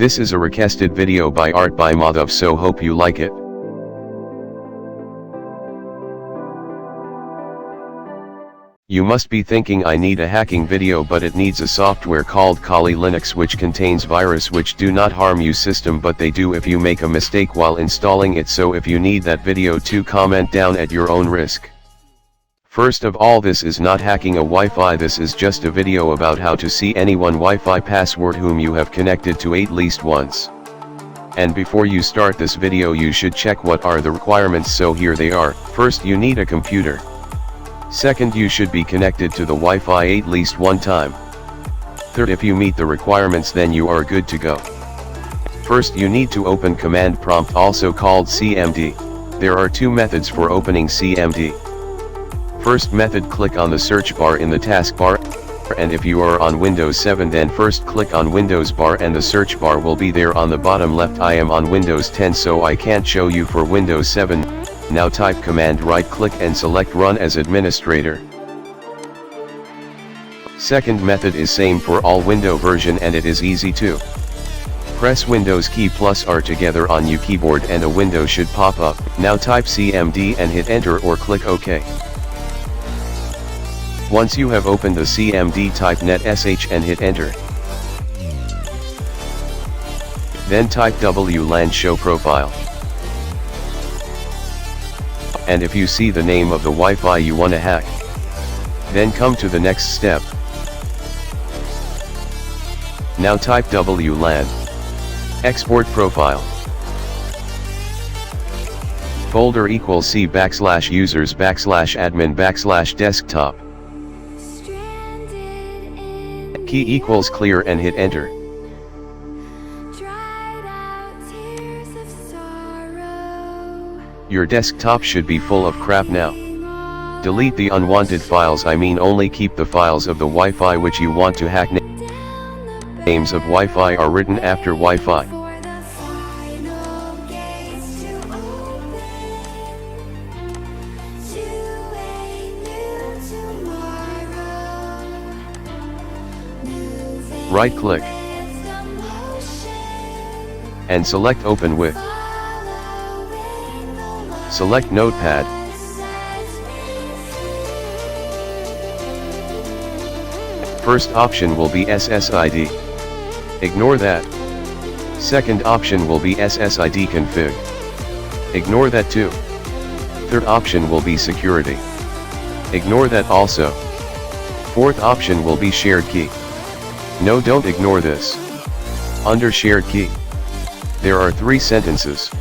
This is a requested video by 𝔾𝕆𝕆𝔻𝔹𝕐𝔼, so hope you like it. You must be thinking I need a hacking video, but it needs a software called 𝔾𝕆𝕆𝔻𝔹𝕐𝔼 Linux, which contains virus which do not harm you system, but they do if you make a mistake while installing it. So if you need that video to comment down at your own risk. First of all, this is not hacking a Wi-Fi, this is just a video about how to see anyone Wi-Fi password whom you have connected to at least once. And before you start this video, you should check what are the requirements, so here they are. First, you need a computer. Second, you should be connected to the Wi-Fi at least one time. Third, if you meet the requirements, then you are good to go. First, you need to open command prompt, also called CMD. There are two methods for opening CMD. First method, click on the search bar in the taskbar, and if you are on Windows 7, then first click on Windows bar and the search bar will be there on the bottom left. I am on Windows 10, so I can't show you for Windows 7. Now type command, right click and select run as administrator. Second method is same for all window version, and it is easy too. Press Windows key plus R together on your keyboard and a window should pop up. Now type CMD and hit enter or click OK. Once you have opened the CMD, type net sh and hit enter. Then type WLAN show profile. And if you see the name of the Wi-Fi you want to hack, then come to the next step. Now type WLAN. Export profile. Folder equals C/users/admin/desktop. Key equals clear and hit enter. Your desktop should be full of crap now. Delete the unwanted files, I mean only keep the files of the Wi-Fi which you want to hack. Names of Wi-Fi are written after Wi-Fi. Right click and select open with. Select notepad. First option will be SSID. Ignore that. Second option will be SSID config. Ignore that too. Third option will be security. Ignore that also. Fourth option will be shared key. No, don't ignore this. Under shared key, there are three sentences.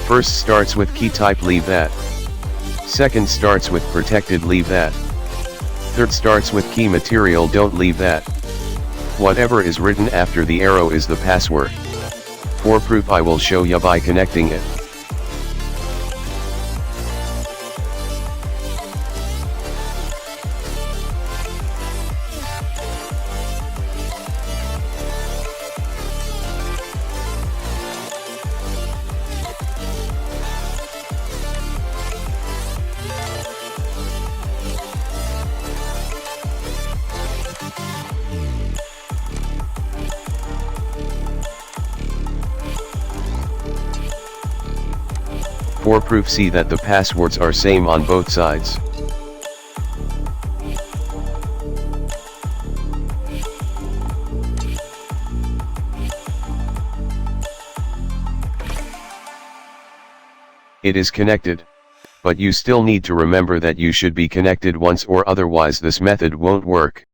First starts with key type, leave that. Second starts with protected, leave that. Third starts with key material, don't leave that. Whatever is written after the arrow is the password. For proof, I will show you by connecting it. For proof, see that the passwords are same on both sides. It is connected, but you still need to remember that you should be connected once, or otherwise this method won't work.